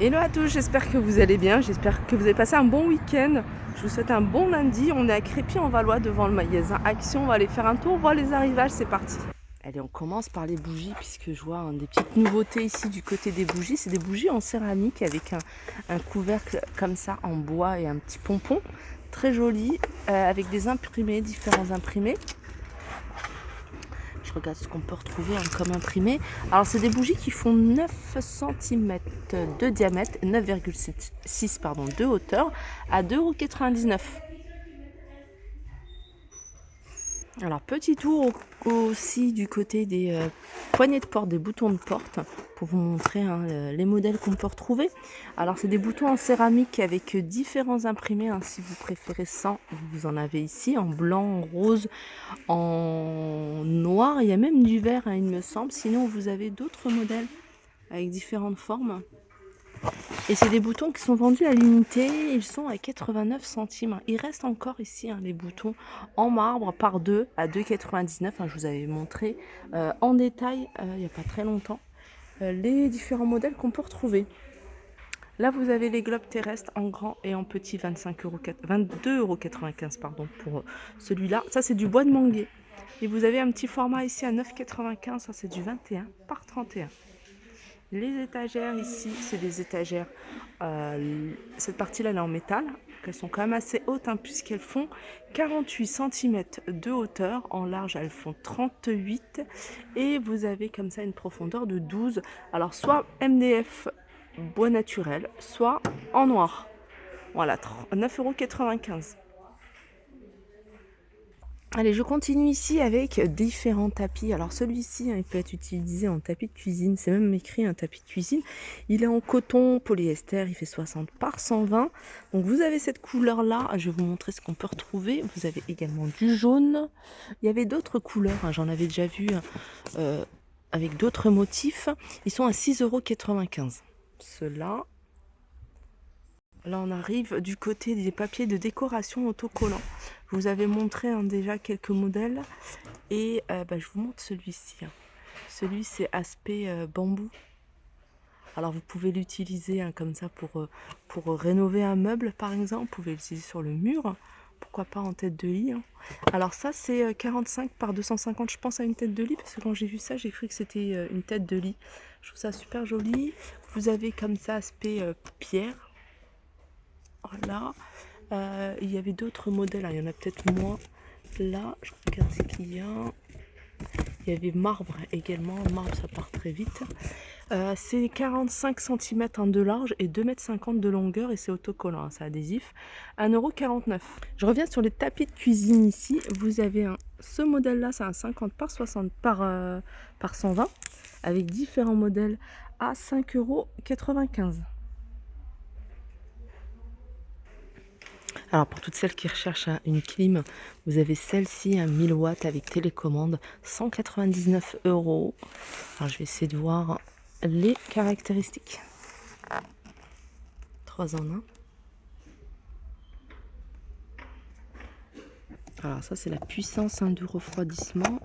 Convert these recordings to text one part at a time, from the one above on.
Hello à tous, j'espère que vous allez bien, j'espère que vous avez passé un bon week-end. Je vous souhaite un bon lundi, on est à Crépy-en-Valois devant le magasin Action, on va aller faire un tour, voir les arrivages, c'est parti. Allez, on commence par les bougies puisque je vois des petites nouveautés ici du côté des bougies. C'est des bougies en céramique avec un couvercle comme ça en bois et un petit pompon. Très joli, avec des imprimés, différents imprimés. Je regarde ce qu'on peut retrouver comme imprimé. Alors c'est des bougies qui font 9 cm de diamètre, 9,6 de hauteur à 2,99 €. Alors petit tour aussi du côté des poignées de porte, des boutons de porte, pour vous montrer les modèles qu'on peut retrouver. Alors c'est des boutons en céramique avec différents imprimés, si vous préférez sans, vous en avez ici en blanc, en rose, en noir, il y a même du vert, il me semble. Sinon vous avez d'autres modèles avec différentes formes. Et c'est des boutons qui sont vendus à l'unité, ils sont à 89 centimes. Il reste encore ici les boutons en marbre par deux à 2,99 €. Je vous avais montré en détail il n'y a pas très longtemps les différents modèles qu'on peut retrouver. Là vous avez les globes terrestres en grand et en petit, 22,95 € pour celui-là. Ça c'est du bois de manguier. Et vous avez un petit format ici à 9,95 €, ça c'est du 21 par 31. Les étagères ici, c'est des étagères, cette partie-là elle est en métal, elles sont quand même assez hautes puisqu'elles font 48 cm de hauteur, en large elles font 38 et vous avez comme ça une profondeur de 12. Alors soit MDF bois naturel, soit en noir. Voilà, 9,95 €. Allez, je continue ici avec différents tapis. Alors celui-ci, il peut être utilisé en tapis de cuisine. C'est même écrit un tapis de cuisine. Il est en coton polyester, il fait 60 par 120. Donc vous avez cette couleur-là. Je vais vous montrer ce qu'on peut retrouver. Vous avez également du jaune. Il y avait d'autres couleurs, j'en avais déjà vu avec d'autres motifs. Ils sont à 6,95 €. Ceux-là. Là, on arrive du côté des papiers de décoration autocollants. Je vous avais montré déjà quelques modèles et je vous montre celui-ci. Celui, c'est aspect bambou. Alors, vous pouvez l'utiliser comme ça pour rénover un meuble, par exemple. Vous pouvez l'utiliser sur le mur. Pourquoi pas en tête de lit. Alors ça, c'est 45 par 250. Je pense à une tête de lit parce que quand j'ai vu ça, j'ai cru que c'était une tête de lit. Je trouve ça super joli. Vous avez comme ça aspect pierre. Voilà. Il y avait d'autres modèles, il y en a peut-être moins. Là, je regarde ce qu'il y a. Il y avait marbre également. Marbre, ça part très vite. C'est 45 cm de large et 2,50 m de longueur et c'est autocollant, c'est adhésif. 1,49 €. Je reviens sur les tapis de cuisine ici. Vous avez ce modèle-là, c'est un 50 par 60 par 120 avec différents modèles à 5,95 €. Alors pour toutes celles qui recherchent une clim, vous avez celle-ci, 1000 watts avec télécommande, 199 €. Alors je vais essayer de voir les caractéristiques. 3 en 1. Alors ça c'est la puissance du refroidissement.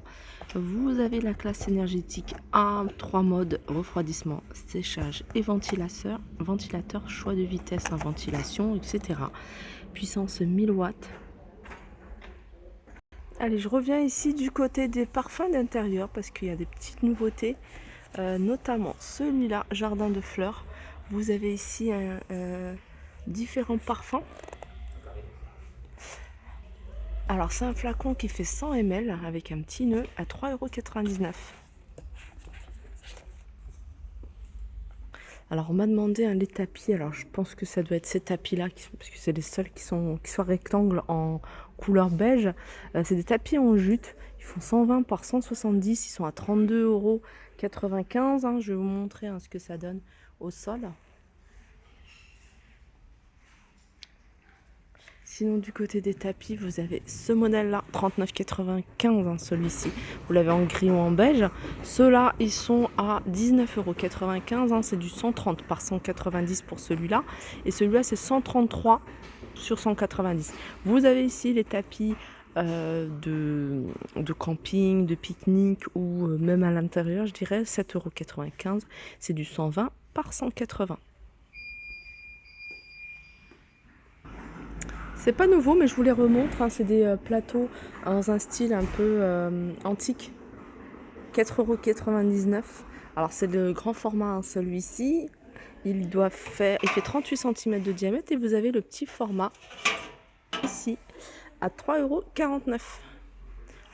Vous avez la classe énergétique A, 3 modes, refroidissement, séchage et ventilateur, choix de vitesse, ventilation, etc. Puissance 1000 watts. Allez, je reviens ici du côté des parfums d'intérieur parce qu'il y a des petites nouveautés, notamment celui-là, jardin de fleurs. Vous avez ici différents parfums. Alors c'est un flacon qui fait 100 ml avec un petit nœud à 3,99 €. Alors on m'a demandé les tapis, alors je pense que ça doit être ces tapis-là, parce que c'est les seuls qui soient rectangles en couleur beige. C'est des tapis en jute, ils font 120 par 170, ils sont à 32,95 €. Je vais vous montrer ce que ça donne au sol. Sinon du côté des tapis, vous avez ce modèle-là, 39,95 €, celui-ci. Vous l'avez en gris ou en beige. Ceux-là, ils sont à 19,95 €. C'est du 130 par 190 pour celui-là. Et celui-là, c'est 133 sur 190. Vous avez ici les tapis de camping, de pique-nique ou même à l'intérieur, je dirais 7,95 €. C'est du 120 par 180. C'est pas nouveau, mais je vous les remontre, hein. C'est des plateaux dans un style un peu antique. 4,99 €. Alors c'est le grand format, hein, celui-ci. Il fait 38 cm de diamètre et vous avez le petit format ici à 3,49 €.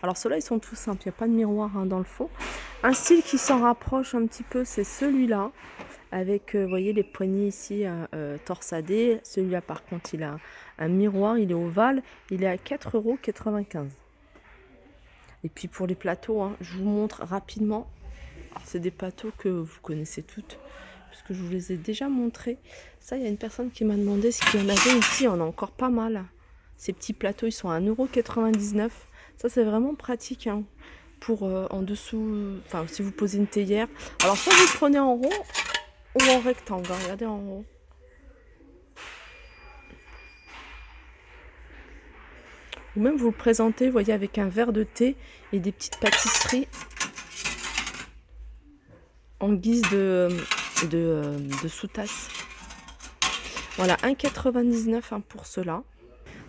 Alors ceux-là, ils sont tout simples, il n'y a pas de miroir, hein, dans le fond. Un style qui s'en rapproche un petit peu, c'est celui-là, avec, vous voyez, les poignées ici torsadées. Celui-là, par contre, il a un miroir, il est ovale, il est à 4,95 €. Et puis pour les plateaux, hein, je vous montre rapidement. C'est des plateaux que vous connaissez toutes, puisque je vous les ai déjà montrés. Ça, il y a une personne qui m'a demandé ce qu'il y en avait ici. On a encore pas mal. Ces petits plateaux, ils sont à 1,99 €. Ça, c'est vraiment pratique, hein, pour en dessous, enfin, si vous posez une théière. Alors, soit vous prenez en rond ou en rectangle. Hein, regardez en rond. Ou même vous le présentez, vous voyez, avec un verre de thé et des petites pâtisseries en guise de sous-tasse. Voilà, 1,99 € hein, pour cela.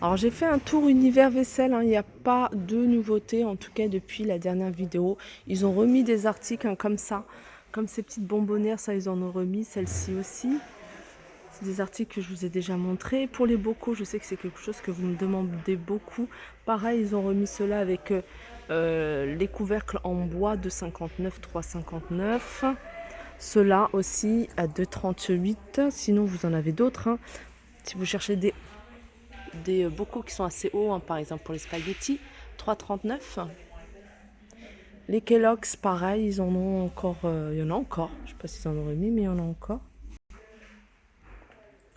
Alors j'ai fait un tour univers vaisselle, hein, il n'y a pas de nouveauté, en tout cas depuis la dernière vidéo. Ils ont remis des articles, hein, comme ça, comme ces petites bonbonnières, ça ils en ont remis, celle-ci aussi. C'est des articles que je vous ai déjà montrés. Pour les bocaux, je sais que c'est quelque chose que vous me demandez beaucoup. Pareil, ils ont remis cela avec les couvercles en bois de 59, 3,59 €. Ceux-là aussi à 2,38 €. Sinon, vous en avez d'autres, hein. Si vous cherchez des bocaux qui sont assez hauts, hein, par exemple pour les spaghettis, 3,39 €. Les Kellogg's, pareil, ils en ont encore. Il y en a encore. Je ne sais pas s'ils en ont remis, mais il y en a encore.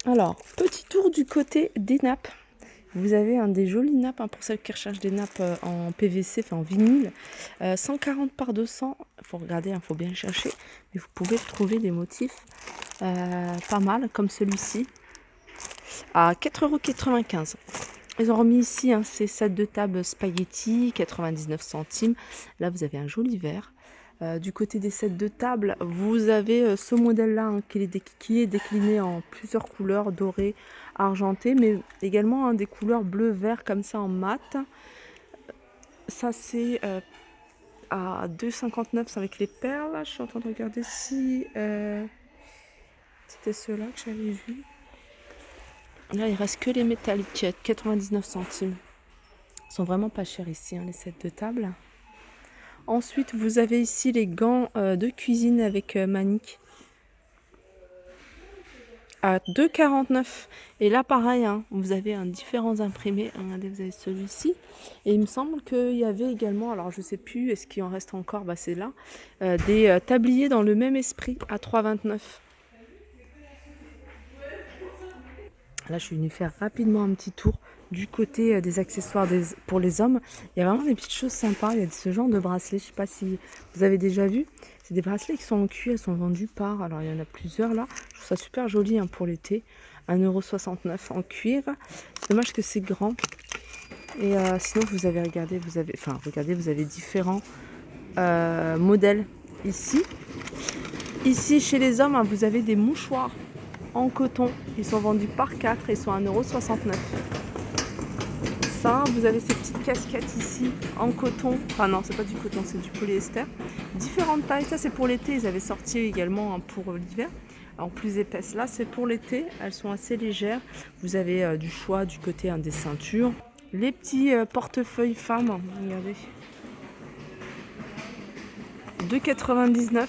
Alors, petit tour du côté des nappes. Vous avez des jolies nappes, hein, pour celles qui recherchent des nappes en PVC, enfin en vinyle. 140 par 200. Il faut regarder, il faut bien chercher. Mais vous pouvez trouver des motifs pas mal, comme celui-ci, à 4,95 €. Ils ont remis ici, hein, ces sets de table spaghetti, 99 centimes. Là, vous avez un joli verre. Du côté des sets de table, vous avez ce modèle-là, hein, qui est décliné en plusieurs couleurs, doré, argenté, mais également, hein, des couleurs bleu, vert, comme ça en mat. Ça, c'est à 2,59 € avec les perles. Je suis en train de regarder si c'était ceux-là que j'avais vu. Là, il reste que les métalliques, 99 centimes. Ils sont vraiment pas chers ici, hein, les sets de table. Ensuite, vous avez ici les gants de cuisine avec manique à 2,49 €. Et là, pareil, hein, vous avez différents imprimés. Regardez, vous avez celui-ci. Et il me semble qu'il y avait également, alors je sais plus, est-ce qu'il en reste encore? Bah, c'est là. Des tabliers dans le même esprit à 3,29 €. Là, je suis venue faire rapidement un petit tour du côté des accessoires pour les hommes. Il y a vraiment des petites choses sympas. Il y a ce genre de bracelets, je ne sais pas si vous avez déjà vu. C'est des bracelets qui sont en cuir, ils sont vendus par, alors il y en a plusieurs là. Je trouve ça super joli, hein, pour l'été. 1,69 € en cuir. C'est dommage que c'est grand. Et sinon, vous avez regardé, vous avez différents modèles ici. Ici, chez les hommes, hein, vous avez des mouchoirs en coton. Ils sont vendus par 4 et ils sont à 1,69 €. Ça, vous avez ces petites casquettes ici en coton. Enfin non, c'est pas du coton, c'est du polyester. Différentes tailles. Ça, c'est pour l'été. Ils avaient sorti également, hein, pour l'hiver. En plus épaisse. Là, c'est pour l'été. Elles sont assez légères. Vous avez du choix du côté, hein, des ceintures. Les petits portefeuilles femmes. Regardez. 2,99 €.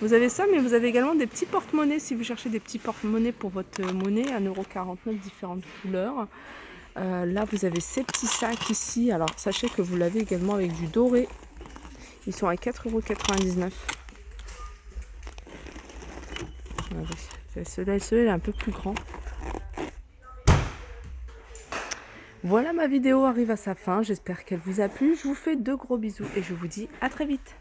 Vous avez ça, mais vous avez également des petits porte-monnaies si vous cherchez des petits porte-monnaies pour votre monnaie, 1,49 €, différentes couleurs. Là, vous avez ces petits sacs ici. Alors, sachez que vous l'avez également avec du doré. Ils sont à 4,99 €. Celui-là, il est un peu plus grand. Voilà, ma vidéo arrive à sa fin. J'espère qu'elle vous a plu. Je vous fais de gros bisous et je vous dis à très vite.